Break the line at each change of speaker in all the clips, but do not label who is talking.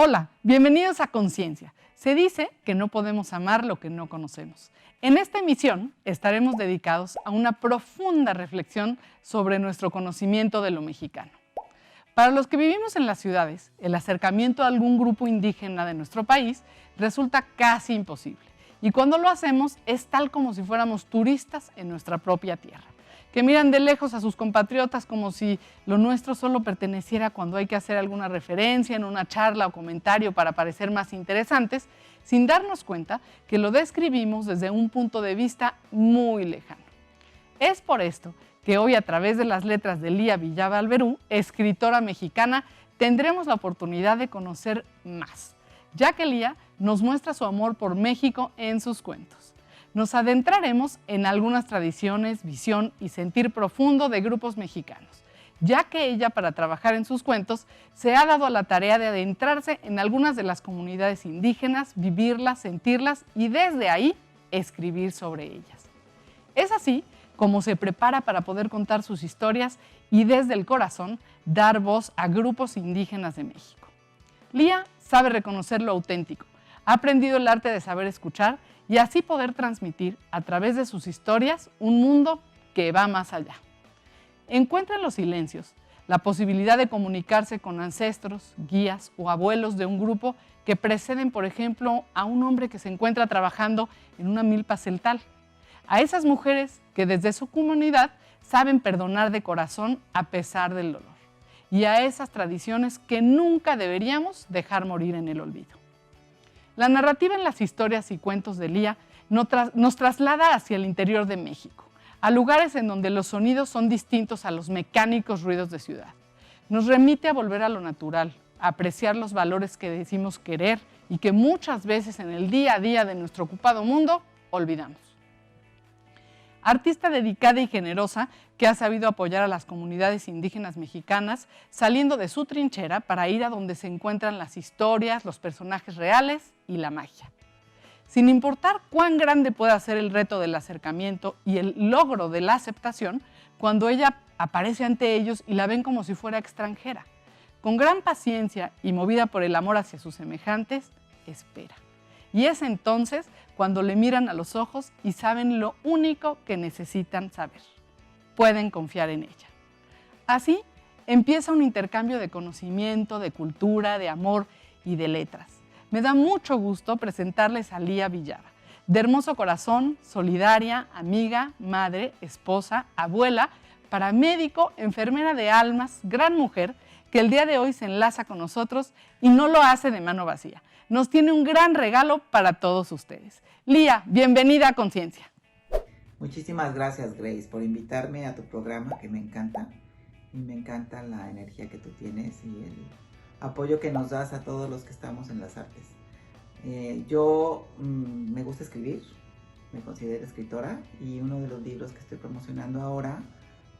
Hola, bienvenidos a Conciencia. Se dice que no podemos amar lo que no conocemos. En esta emisión estaremos dedicados a una profunda reflexión sobre nuestro conocimiento de lo mexicano. Para los que vivimos en las ciudades, el acercamiento a algún grupo indígena de nuestro país resulta casi imposible. Y cuando lo hacemos es tal como si fuéramos turistas en nuestra propia tierra, que miran de lejos a sus compatriotas como si lo nuestro solo perteneciera cuando hay que hacer alguna referencia en una charla o comentario para parecer más interesantes, sin darnos cuenta que lo describimos desde un punto de vista muy lejano. Es por esto que hoy, a través de las letras de Lía Villalbaberú, escritora mexicana, tendremos la oportunidad de conocer más, ya que Lía nos muestra su amor por México en sus cuentos. Nos adentraremos en algunas tradiciones, visión y sentir profundo de grupos mexicanos, ya que ella, para trabajar en sus cuentos, se ha dado a la tarea de adentrarse en algunas de las comunidades indígenas, vivirlas, sentirlas y desde ahí escribir sobre ellas. Es así como se prepara para poder contar sus historias y desde el corazón dar voz a grupos indígenas de México. Lía sabe reconocer lo auténtico, ha aprendido el arte de saber escuchar y así poder transmitir a través de sus historias un mundo que va más allá. Encuentra en los silencios la posibilidad de comunicarse con ancestros, guías o abuelos de un grupo que preceden, por ejemplo, a un hombre que se encuentra trabajando en una milpa celtal. A esas mujeres que desde su comunidad saben perdonar de corazón a pesar del dolor. Y a esas tradiciones que nunca deberíamos dejar morir en el olvido. La narrativa en las historias y cuentos de Lía nos traslada hacia el interior de México, a lugares en donde los sonidos son distintos a los mecánicos ruidos de ciudad. Nos remite a volver a lo natural, a apreciar los valores que decimos querer y que muchas veces en el día a día de nuestro ocupado mundo olvidamos. Artista dedicada y generosa que ha sabido apoyar a las comunidades indígenas mexicanas saliendo de su trinchera para ir a donde se encuentran las historias, los personajes reales y la magia. Sin importar cuán grande pueda ser el reto del acercamiento y el logro de la aceptación, cuando ella aparece ante ellos y la ven como si fuera extranjera, con gran paciencia y movida por el amor hacia sus semejantes, espera. Y es entonces cuando le miran a los ojos y saben lo único que necesitan saber. Pueden confiar en ella. Así empieza un intercambio de conocimiento, de cultura, de amor y de letras. Me da mucho gusto presentarles a Lía Villalbaberú, de hermoso corazón, solidaria, amiga, madre, esposa, abuela, paramédico, enfermera de almas, gran mujer, que el día de hoy se enlaza con nosotros y no lo hace de mano vacía. Nos tiene un gran regalo para todos ustedes. Lía, bienvenida a Conciencia.
Muchísimas gracias, Grace, por invitarme a tu programa, que me encanta. Y me encanta la energía que tú tienes y el apoyo que nos das a todos los que estamos en las artes. Yo me gusta escribir, me considero escritora, y uno de los libros que estoy promocionando ahora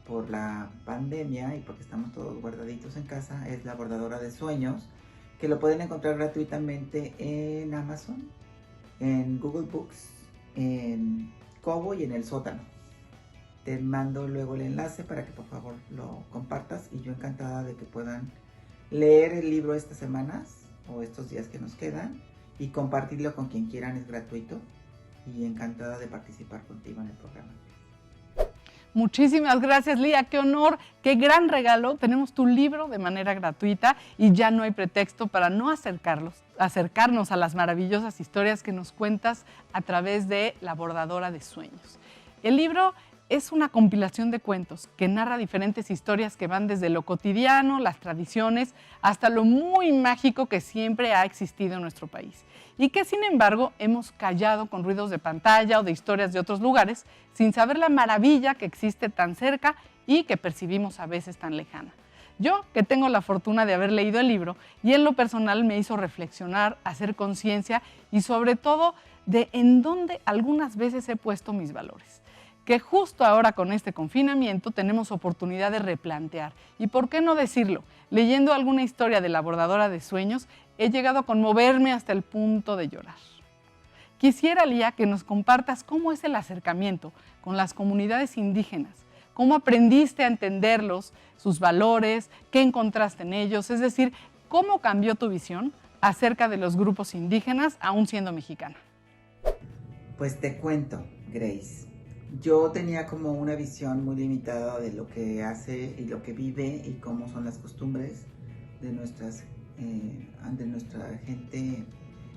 por la pandemia y porque estamos todos guardaditos en casa es La Bordadora de Sueños, que lo pueden encontrar gratuitamente en Amazon, en Google Books, en Kobo y en El Sótano. Te mando luego el enlace para que por favor lo compartas y yo encantada de que puedan leer el libro estas semanas o estos días que nos quedan y compartirlo con quien quieran, es gratuito y encantada de participar contigo en el programa.
Muchísimas gracias, Lía, qué honor, qué gran regalo. Tenemos tu libro de manera gratuita y ya no hay pretexto para no acercarnos a las maravillosas historias que nos cuentas a través de La Bordadora de Sueños. El libro es una compilación de cuentos que narra diferentes historias que van desde lo cotidiano, las tradiciones, hasta lo muy mágico que siempre ha existido en nuestro país y que sin embargo hemos callado con ruidos de pantalla o de historias de otros lugares sin saber la maravilla que existe tan cerca y que percibimos a veces tan lejana. Yo, que tengo la fortuna de haber leído el libro y en lo personal me hizo reflexionar, hacer conciencia y sobre todo de en dónde algunas veces he puesto mis valores. Que justo ahora con este confinamiento tenemos oportunidad de replantear. Y por qué no decirlo, leyendo alguna historia de La Bordadora de Sueños, he llegado a conmoverme hasta el punto de llorar. Quisiera, Lía, que nos compartas cómo es el acercamiento con las comunidades indígenas, cómo aprendiste a entenderlos, sus valores, qué encontraste en ellos, es decir, cómo cambió tu visión acerca de los grupos indígenas, aún siendo mexicana?
Pues te cuento, Grace. Yo tenía como una visión muy limitada de lo que hace y lo que vive y cómo son las costumbres de nuestra gente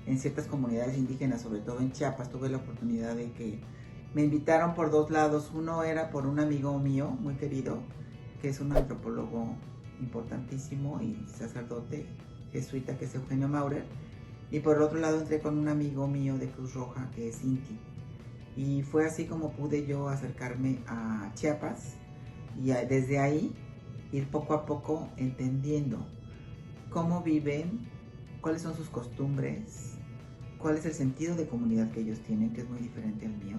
en ciertas comunidades indígenas, sobre todo en Chiapas. Tuve la oportunidad de que me invitaron por dos lados. Uno era por un amigo mío muy querido, que es un antropólogo importantísimo y sacerdote jesuita, que es Eugenio Maurer. Y por otro lado entré con un amigo mío de Cruz Roja, que es Inti. Y fue así como pude yo acercarme a Chiapas y desde ahí ir poco a poco entendiendo cómo viven, cuáles son sus costumbres, cuál es el sentido de comunidad que ellos tienen, que es muy diferente al mío.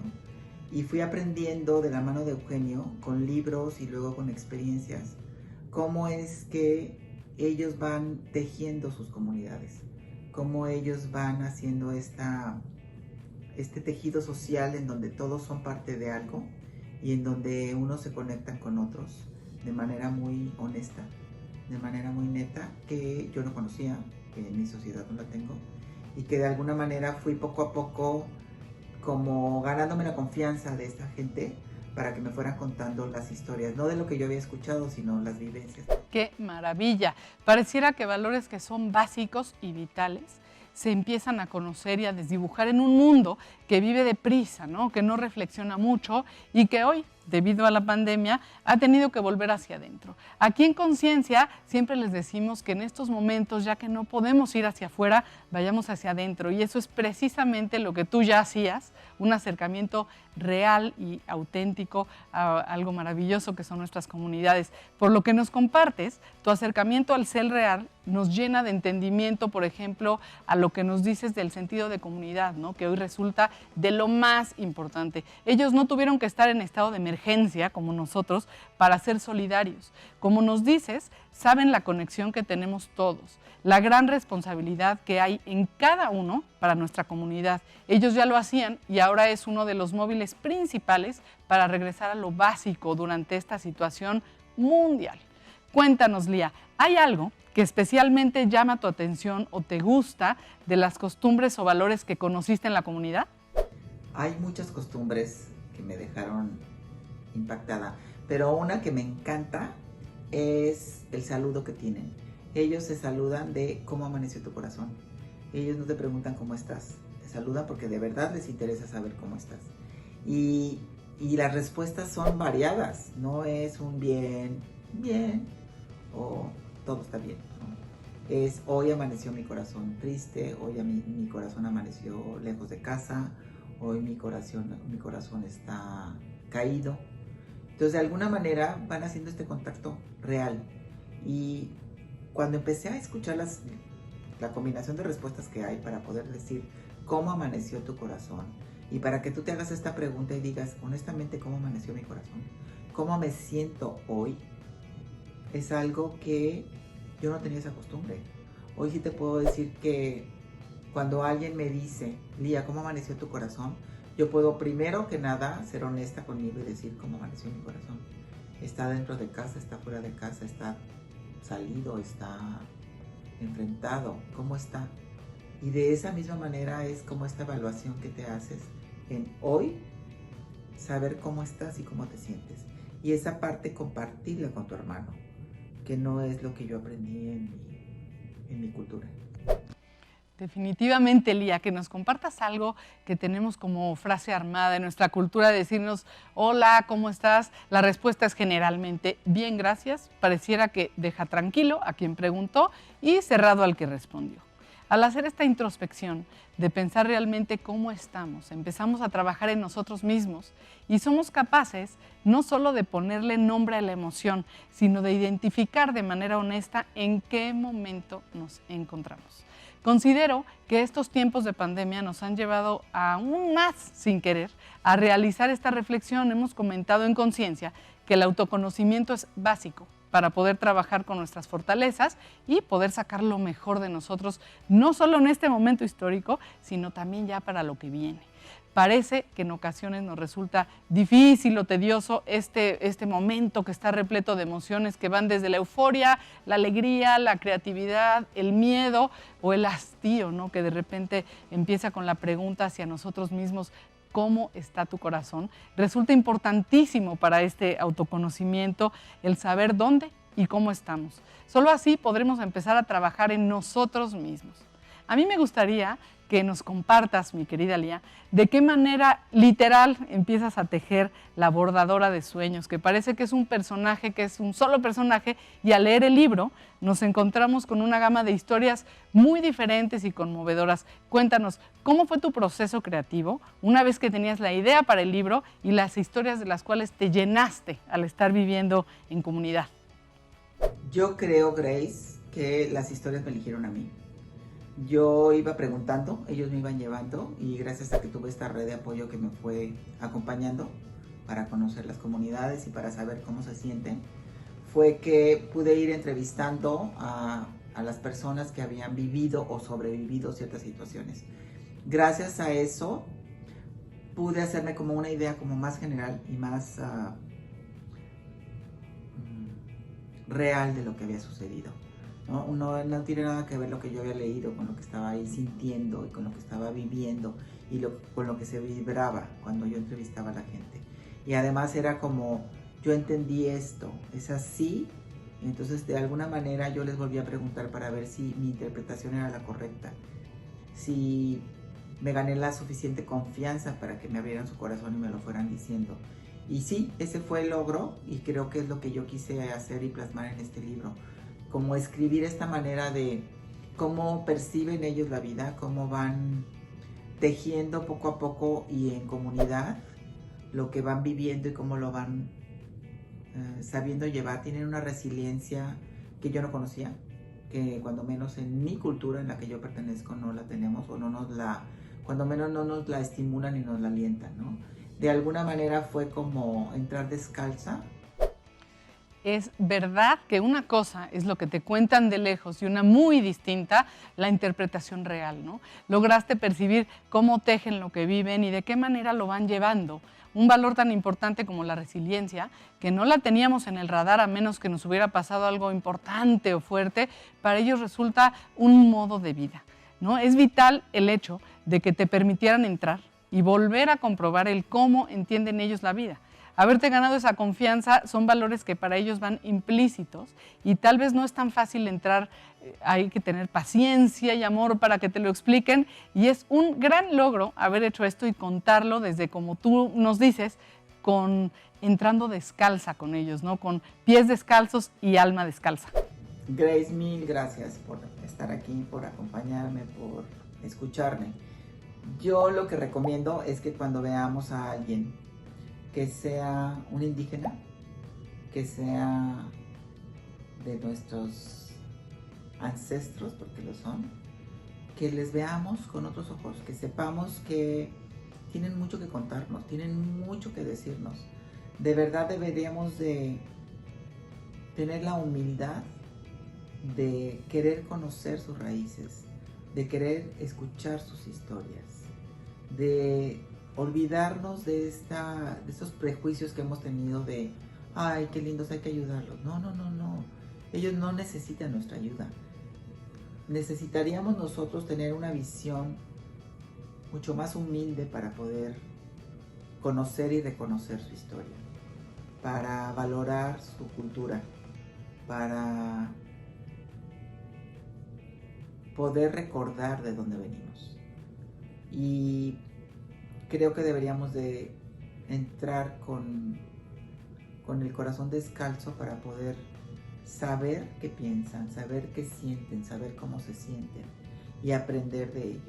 Y fui aprendiendo de la mano de Eugenio, con libros y luego con experiencias, cómo es que ellos van tejiendo sus comunidades, cómo ellos van haciendo este tejido social en donde todos son parte de algo y en donde unos se conectan con otros de manera muy honesta, de manera muy neta, que yo no conocía, que en mi sociedad no la tengo, y que de alguna manera fui poco a poco como ganándome la confianza de esta gente para que me fueran contando las historias, no de lo que yo había escuchado, sino las vivencias.
¡Qué maravilla! Pareciera que valores que son básicos y vitales se empiezan a conocer y a desdibujar en un mundo que vive deprisa, ¿no? Que no reflexiona mucho y que hoy, debido a la pandemia, ha tenido que volver hacia adentro. Aquí en Conciencia siempre les decimos que en estos momentos, ya que no podemos ir hacia afuera, vayamos hacia adentro. Y eso es precisamente lo que tú ya hacías, un acercamiento real y auténtico a algo maravilloso que son nuestras comunidades. Por lo que nos compartes, tu acercamiento al ser real nos llena de entendimiento, por ejemplo, a lo que nos dices del sentido de comunidad, ¿no? Que hoy resulta de lo más importante. Ellos no tuvieron que estar en estado de emergencia como nosotros para ser solidarios. Como nos dices, saben la conexión que tenemos todos, la gran responsabilidad que hay en cada uno para nuestra comunidad. Ellos ya lo hacían y ahora es uno de los móviles principales para regresar a lo básico durante esta situación mundial. Cuéntanos, Lía, ¿hay algo que especialmente llama tu atención o te gusta de las costumbres o valores que conociste en la comunidad?
Hay muchas costumbres que me dejaron impactada, pero una que me encanta es el saludo que tienen. Ellos se saludan de cómo amaneció tu corazón. Ellos no te preguntan cómo estás, te saludan porque de verdad les interesa saber cómo estás. Y las respuestas son variadas, no es un bien, bien, o todo está bien, ¿no? Es hoy amaneció mi corazón triste, hoy mi corazón amaneció lejos de casa, hoy mi corazón está caído. Entonces, de alguna manera van haciendo este contacto real. Y cuando empecé a escuchar la combinación de respuestas que hay para poder decir cómo amaneció tu corazón, y para que tú te hagas esta pregunta y digas, honestamente, ¿cómo amaneció mi corazón? ¿Cómo me siento hoy? Es algo que yo no tenía esa costumbre. Hoy sí te puedo decir que cuando alguien me dice, Lía, ¿cómo amaneció tu corazón? Yo puedo primero que nada ser honesta conmigo y decir cómo amaneció mi corazón. Está dentro de casa, está fuera de casa, está salido, está enfrentado, ¿cómo está? Y de esa misma manera es como esta evaluación que te haces en hoy, saber cómo estás y cómo te sientes. Y esa parte compartirla con tu hermano, que no es lo que yo aprendí en mi cultura.
Definitivamente, Lía, que nos compartas algo que tenemos como frase armada en nuestra cultura, de decirnos, hola, ¿cómo estás? La respuesta es generalmente, bien, gracias. Pareciera que deja tranquilo a quien preguntó y cerrado al que respondió. Al hacer esta introspección de pensar realmente cómo estamos, empezamos a trabajar en nosotros mismos y somos capaces no solo de ponerle nombre a la emoción, sino de identificar de manera honesta en qué momento nos encontramos. Considero que estos tiempos de pandemia nos han llevado aún más, sin querer, a realizar esta reflexión. Hemos comentado en Conciencia que el autoconocimiento es básico para poder trabajar con nuestras fortalezas y poder sacar lo mejor de nosotros, no solo en este momento histórico, sino también ya para lo que viene. parece que en ocasiones nos resulta difícil o tedioso este momento que está repleto de emociones que van desde la euforia, la alegría, la creatividad, el miedo o el hastío, ¿no? Que de repente empieza con la pregunta hacia nosotros mismos: ¿cómo está tu corazón? Resulta importantísimo para este autoconocimiento el saber dónde y cómo estamos. Solo así podremos empezar a trabajar en nosotros mismos. A mí me gustaría que nos compartas, mi querida Lía, de qué manera literal empiezas a tejer la bordadora de sueños, que parece que es un personaje, que es un solo personaje, y al leer el libro nos encontramos con una gama de historias muy diferentes y conmovedoras. Cuéntanos, ¿cómo fue tu proceso creativo una vez que tenías la idea para el libro y las historias de las cuales te llenaste al estar viviendo en comunidad?
Yo creo, Grace, que las historias me eligieron a mí. Yo iba preguntando, ellos me iban llevando, y gracias a que tuve esta red de apoyo que me fue acompañando para conocer las comunidades y para saber cómo se sienten, fue que pude ir entrevistando a las personas que habían vivido o sobrevivido ciertas situaciones. Gracias a eso pude hacerme como una idea como más general y más real de lo que había sucedido. No tiene nada que ver lo que yo había leído con lo que estaba ahí sintiendo y con lo que estaba viviendo y con lo que se vibraba cuando yo entrevistaba a la gente. Y además era como, yo entendí esto, es así. Entonces de alguna manera yo les volví a preguntar para ver si mi interpretación era la correcta, si me gané la suficiente confianza para que me abrieran su corazón y me lo fueran diciendo. Y sí, ese fue el logro, y creo que es lo que yo quise hacer y plasmar en este libro, como escribir esta manera de cómo perciben ellos la vida, cómo van tejiendo poco a poco y en comunidad lo que van viviendo y cómo lo van sabiendo llevar. Tienen una resiliencia que yo no conocía, que cuando menos en mi cultura en la que yo pertenezco no la tenemos, o cuando menos no nos la estimulan y nos la alientan, ¿no? De alguna manera fue como entrar descalza.
Es verdad que una cosa es lo que te cuentan de lejos y una muy distinta la interpretación real, ¿no? Lograste percibir cómo tejen lo que viven y de qué manera lo van llevando. Un valor tan importante como la resiliencia, que no la teníamos en el radar a menos que nos hubiera pasado algo importante o fuerte, para ellos resulta un modo de vida, ¿no? Es vital el hecho de que te permitieran entrar y volver a comprobar el cómo entienden ellos la vida. Haberte ganado esa confianza son valores que para ellos van implícitos y tal vez no es tan fácil entrar, hay que tener paciencia y amor para que te lo expliquen, y es un gran logro haber hecho esto y contarlo desde, como tú nos dices, entrando descalza con ellos, ¿no? Con pies descalzos y alma descalza.
Grace, mil gracias por estar aquí, por acompañarme, por escucharme. Yo lo que recomiendo es que cuando veamos a alguien que sea un indígena, que sea de nuestros ancestros, porque lo son, que les veamos con otros ojos, que sepamos que tienen mucho que contarnos, tienen mucho que decirnos. De verdad deberíamos de tener la humildad de querer conocer sus raíces, de querer escuchar sus historias, de olvidarnos de esos prejuicios que hemos tenido de, ay, qué lindos, hay que ayudarlos. No. Ellos no necesitan nuestra ayuda. Necesitaríamos nosotros tener una visión mucho más humilde para poder conocer y reconocer su historia, para valorar su cultura, para poder recordar de dónde venimos. Y creo que deberíamos de entrar con el corazón descalzo para poder saber qué piensan, saber qué sienten, saber cómo se sienten y aprender de ellos.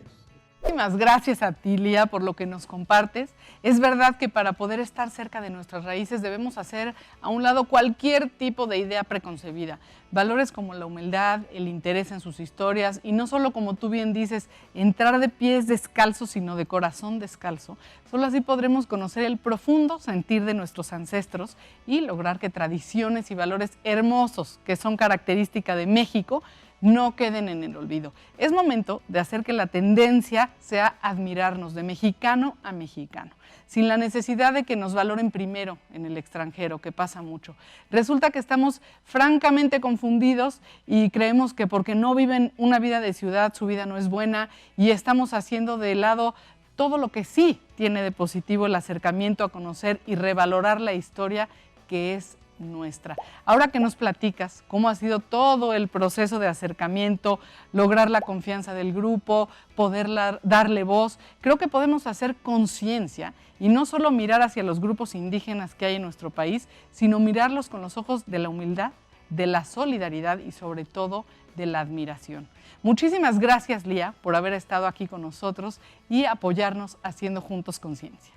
Muchísimas gracias a ti, Lía, por lo que nos compartes. Es verdad que para poder estar cerca de nuestras raíces debemos hacer a un lado cualquier tipo de idea preconcebida. Valores como la humildad, el interés en sus historias y no solo, como tú bien dices, entrar de pies descalzos, sino de corazón descalzo. Solo así podremos conocer el profundo sentir de nuestros ancestros y lograr que tradiciones y valores hermosos que son característica de México no queden en el olvido. Es momento de hacer que la tendencia sea admirarnos de mexicano a mexicano, sin la necesidad de que nos valoren primero en el extranjero, que pasa mucho. Resulta que estamos francamente confundidos y creemos que porque no viven una vida de ciudad, su vida no es buena, y estamos haciendo de lado todo lo que sí tiene de positivo el acercamiento a conocer y revalorar la historia que es nuestra. Ahora que nos platicas cómo ha sido todo el proceso de acercamiento, lograr la confianza del grupo, poder darle voz, creo que podemos hacer conciencia y no solo mirar hacia los grupos indígenas que hay en nuestro país, sino mirarlos con los ojos de la humildad, de la solidaridad y sobre todo de la admiración. Muchísimas gracias, Lía, por haber estado aquí con nosotros y apoyarnos haciendo juntos conciencia.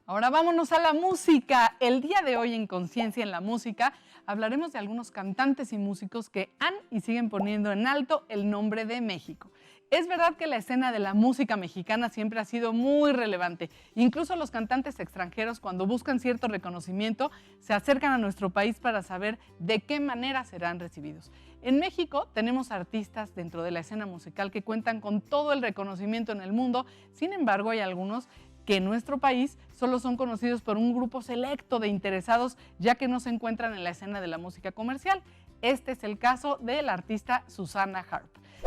Ahora vámonos a la música. El día de hoy en Conciencia en la Música hablaremos de algunos cantantes y músicos que han y siguen poniendo en alto el nombre de México. Es verdad que la escena de la música mexicana siempre ha sido muy relevante. Incluso los cantantes extranjeros, cuando buscan cierto reconocimiento, se acercan a nuestro país para saber de qué manera serán recibidos. En México tenemos artistas dentro de la escena musical que cuentan con todo el reconocimiento en el mundo. Sin embargo, hay algunos que en nuestro país solo son conocidos por un grupo selecto de interesados, ya que no se encuentran en la escena de la música comercial. Este es el caso de la artista Susana Harp.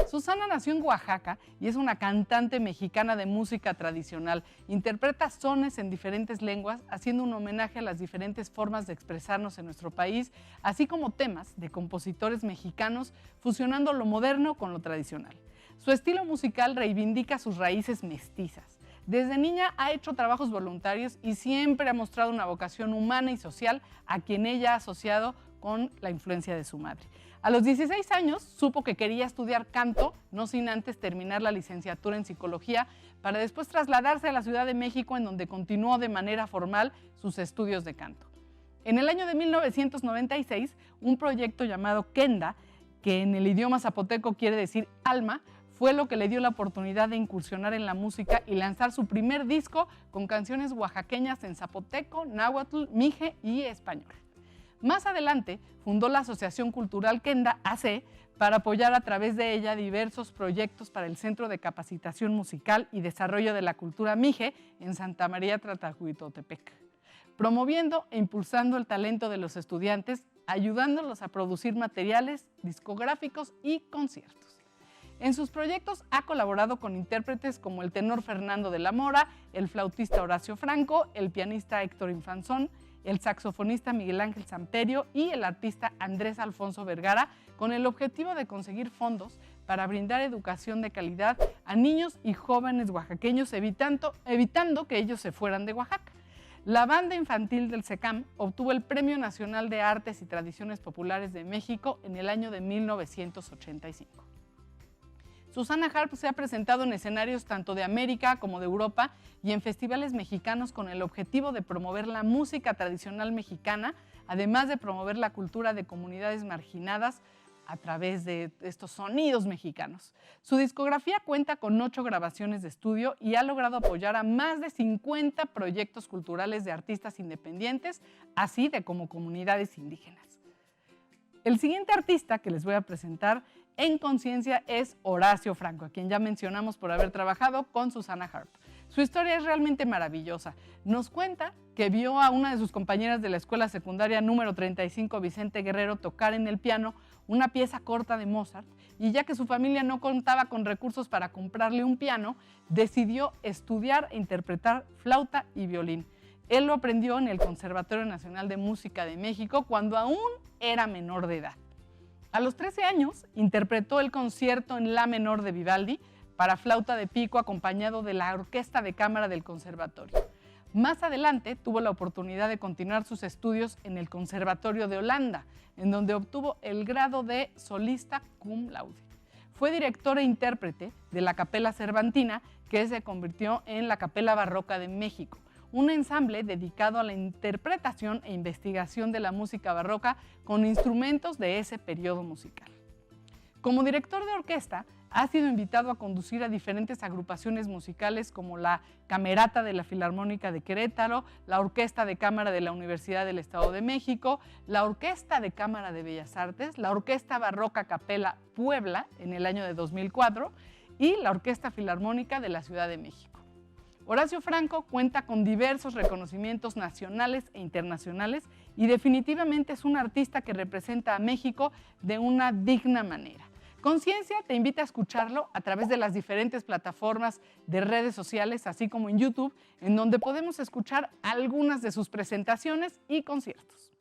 Susana nació en Oaxaca y es una cantante mexicana de música tradicional. Interpreta sones en diferentes lenguas, haciendo un homenaje a las diferentes formas de expresarnos en nuestro país, así como temas de compositores mexicanos, fusionando lo moderno con lo tradicional. Su estilo musical reivindica sus raíces mestizas. Desde niña ha hecho trabajos voluntarios y siempre ha mostrado una vocación humana y social a quien ella ha asociado con la influencia de su madre. A los 16 años supo que quería estudiar canto, no sin antes terminar la licenciatura en psicología, para después trasladarse a la Ciudad de México, en donde continuó de manera formal sus estudios de canto. En el año de 1996, un proyecto llamado Kenda, que en el idioma zapoteco quiere decir alma, fue lo que le dio la oportunidad de incursionar en la música y lanzar su primer disco con canciones oaxaqueñas en zapoteco, náhuatl, mije y español. Más adelante fundó la Asociación Cultural Kenda AC para apoyar a través de ella diversos proyectos para el Centro de Capacitación Musical y Desarrollo de la Cultura Mije en Santa María Tlatlauhitotepec, promoviendo e impulsando el talento de los estudiantes, ayudándolos a producir materiales discográficos y conciertos. En sus proyectos ha colaborado con intérpretes como el tenor Fernando de la Mora, el flautista Horacio Franco, el pianista Héctor Infanzón, el saxofonista Miguel Ángel Samperio y el artista Andrés Alfonso Vergara, con el objetivo de conseguir fondos para brindar educación de calidad a niños y jóvenes oaxaqueños, evitando que ellos se fueran de Oaxaca. La banda infantil del SECAM obtuvo el Premio Nacional de Artes y Tradiciones Populares de México en el año de 1985. Susana Harp se ha presentado en escenarios tanto de América como de Europa y en festivales mexicanos con el objetivo de promover la música tradicional mexicana, además de promover la cultura de comunidades marginadas a través de estos sonidos mexicanos. Su discografía cuenta con 8 grabaciones de estudio y ha logrado apoyar a más de 50 proyectos culturales de artistas independientes, así de como comunidades indígenas. El siguiente artista que les voy a presentar en Conciencia es Horacio Franco, a quien ya mencionamos por haber trabajado con Susana Harp. Su historia es realmente maravillosa. Nos cuenta que vio a una de sus compañeras de la escuela secundaria número 35, Vicente Guerrero, tocar en el piano una pieza corta de Mozart, y ya que su familia no contaba con recursos para comprarle un piano, decidió estudiar e interpretar flauta y violín. Él lo aprendió en el Conservatorio Nacional de Música de México cuando aún era menor de edad. A los 13 años interpretó el concierto en la menor de Vivaldi para flauta de pico acompañado de la orquesta de cámara del conservatorio. Más adelante tuvo la oportunidad de continuar sus estudios en el Conservatorio de Holanda, en donde obtuvo el grado de solista cum laude. Fue director e intérprete de la Capella Cervantina, que se convirtió en la Capella Barroca de México, un ensamble dedicado a la interpretación e investigación de la música barroca con instrumentos de ese periodo musical. Como director de orquesta, ha sido invitado a conducir a diferentes agrupaciones musicales como la Camerata de la Filarmónica de Querétaro, la Orquesta de Cámara de la Universidad del Estado de México, la Orquesta de Cámara de Bellas Artes, la Orquesta Barroca Capella Puebla en el año de 2004 y la Orquesta Filarmónica de la Ciudad de México. Horacio Franco cuenta con diversos reconocimientos nacionales e internacionales y definitivamente es un artista que representa a México de una digna manera. Conciencia te invita a escucharlo a través de las diferentes plataformas de redes sociales, así como en YouTube, en donde podemos escuchar algunas de sus presentaciones y conciertos.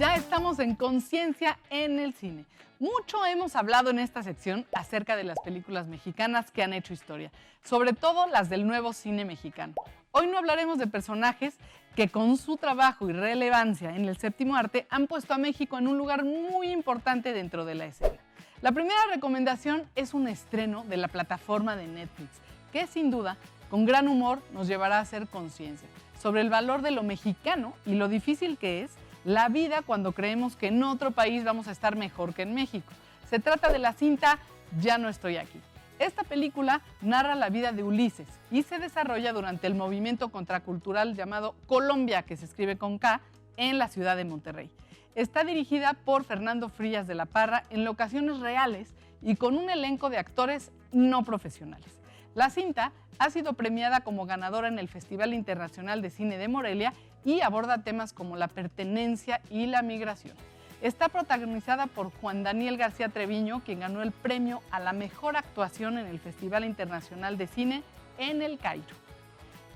Ya estamos en Conciencia en el cine. Mucho hemos hablado en esta sección acerca de las películas mexicanas que han hecho historia, sobre todo las del nuevo cine mexicano. Hoy no hablaremos de personajes que con su trabajo y relevancia en el séptimo arte han puesto a México en un lugar muy importante dentro de la escena. La primera recomendación es un estreno de la plataforma de Netflix, que sin duda, con gran humor, nos llevará a hacer conciencia sobre el valor de lo mexicano y lo difícil que es la vida cuando creemos que en otro país vamos a estar mejor que en México. Se trata de la cinta Ya no estoy aquí. Esta película narra la vida de Ulises y se desarrolla durante el movimiento contracultural llamado Colombia, que se escribe con K, en la ciudad de Monterrey. Está dirigida por Fernando Frías de la Parra en locaciones reales y con un elenco de actores no profesionales. La cinta ha sido premiada como ganadora en el Festival Internacional de Cine de Morelia y aborda temas como la pertenencia y la migración. Está protagonizada por Juan Daniel García Treviño, quien ganó el premio a la mejor actuación en el Festival Internacional de Cine en El Cairo.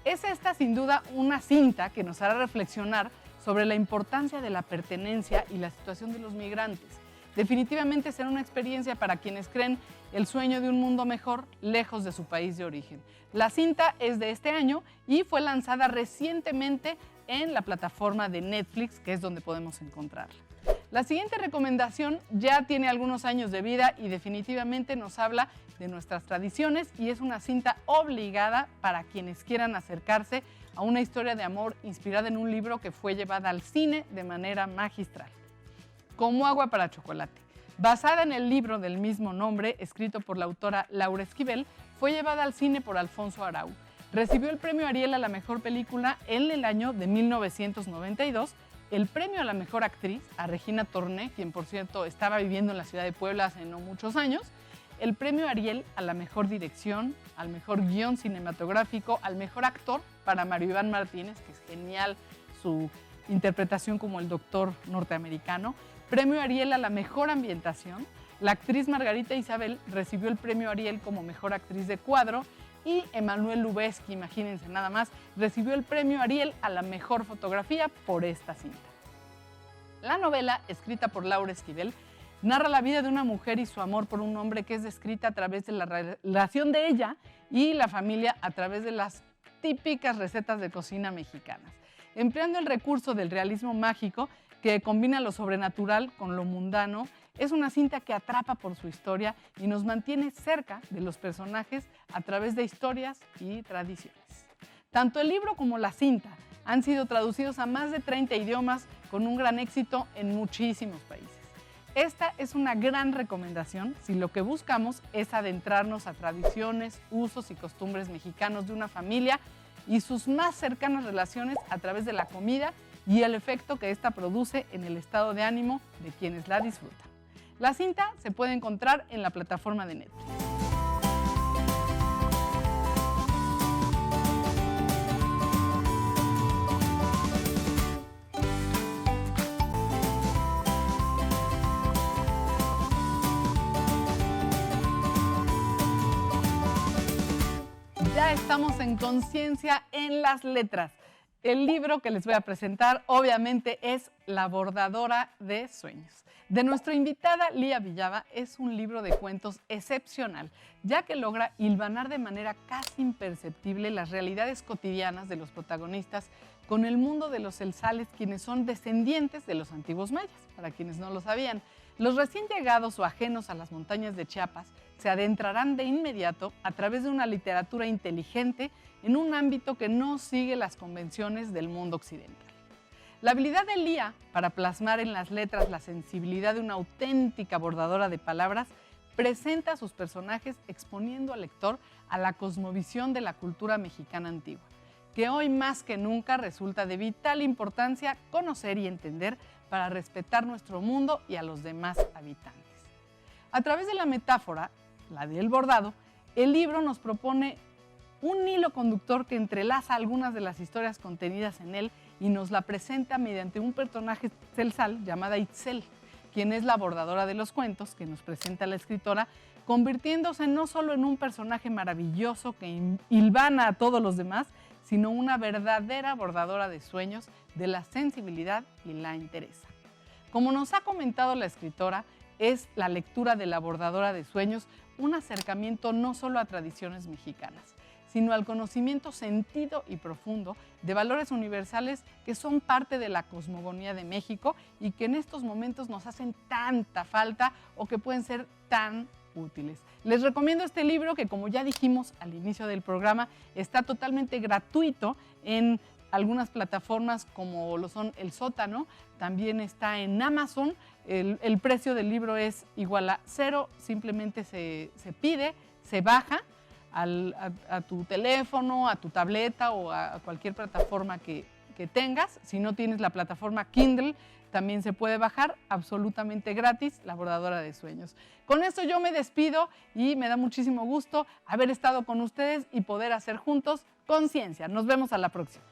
Es esta sin duda una cinta que nos hará reflexionar sobre la importancia de la pertenencia y la situación de los migrantes. Definitivamente será una experiencia para quienes creen el sueño de un mundo mejor lejos de su país de origen. La cinta es de este año y fue lanzada recientemente en la plataforma de Netflix, que es donde podemos encontrarla. La siguiente recomendación ya tiene algunos años de vida y definitivamente nos habla de nuestras tradiciones y es una cinta obligada para quienes quieran acercarse a una historia de amor inspirada en un libro que fue llevada al cine de manera magistral. Como agua para chocolate. Basada en el libro del mismo nombre, escrito por la autora Laura Esquivel, fue llevada al cine por Alfonso Arau. Recibió el premio Ariel a la mejor película en el año de 1992, el premio a la mejor actriz a Regina Torné, quien por cierto estaba viviendo en la ciudad de Puebla hace no muchos años, el premio Ariel a la mejor dirección, al mejor guión cinematográfico, al mejor actor para Mario Iván Martínez, que es genial su interpretación como el doctor norteamericano, premio Ariel a la mejor ambientación. La actriz Margarita Isabel recibió el premio Ariel como mejor actriz de cuadro y Emanuel Lubezki, imagínense nada más, recibió el premio Ariel a la mejor fotografía por esta cinta. La novela, escrita por Laura Esquivel, narra la vida de una mujer y su amor por un hombre que es descrita a través de la relación de ella y la familia a través de las típicas recetas de cocina mexicanas, empleando el recurso del realismo mágico que combina lo sobrenatural con lo mundano. Es una cinta que atrapa por su historia y nos mantiene cerca de los personajes a través de historias y tradiciones. Tanto el libro como la cinta han sido traducidos a más de 30 idiomas con un gran éxito en muchísimos países. Esta es una gran recomendación si lo que buscamos es adentrarnos a tradiciones, usos y costumbres mexicanos de una familia y sus más cercanas relaciones a través de la comida y el efecto que ésta produce en el estado de ánimo de quienes la disfrutan. La cinta se puede encontrar en la plataforma de Netflix. Ya estamos en Conciencia en las Letras. El libro que les voy a presentar, obviamente, es La bordadora de sueños. De nuestra invitada Lía Villava, es un libro de cuentos excepcional, ya que logra hilvanar de manera casi imperceptible las realidades cotidianas de los protagonistas con el mundo de los Elzales, quienes son descendientes de los antiguos mayas, para quienes no lo sabían. Los recién llegados o ajenos a las montañas de Chiapas se adentrarán de inmediato a través de una literatura inteligente en un ámbito que no sigue las convenciones del mundo occidental. La habilidad de Lía para plasmar en las letras la sensibilidad de una auténtica bordadora de palabras presenta a sus personajes exponiendo al lector a la cosmovisión de la cultura mexicana antigua, que hoy más que nunca resulta de vital importancia conocer y entender para respetar nuestro mundo y a los demás habitantes. A través de la metáfora, la del bordado, el libro nos propone un hilo conductor que entrelaza algunas de las historias contenidas en él y nos la presenta mediante un personaje celsal llamada Itzel, quien es la bordadora de los cuentos que nos presenta la escritora, convirtiéndose no solo en un personaje maravilloso que hilvana a todos los demás, sino una verdadera bordadora de sueños, de la sensibilidad y la entereza. Como nos ha comentado la escritora, es la lectura de La bordadora de sueños un acercamiento no solo a tradiciones mexicanas, sino al conocimiento sentido y profundo de valores universales que son parte de la cosmogonía de México y que en estos momentos nos hacen tanta falta o que pueden ser tan útiles. Les recomiendo este libro que, como ya dijimos al inicio del programa, está totalmente gratuito en algunas plataformas como lo son El Sótano, también está en Amazon. El precio del libro es igual a cero, simplemente se pide, se baja a tu teléfono, a tu tableta o a cualquier plataforma que tengas. Si no tienes la plataforma Kindle, también se puede bajar absolutamente gratis, La bordadora de sueños. Con esto yo me despido y me da muchísimo gusto haber estado con ustedes y poder hacer juntos Conciencia. Nos vemos a la próxima.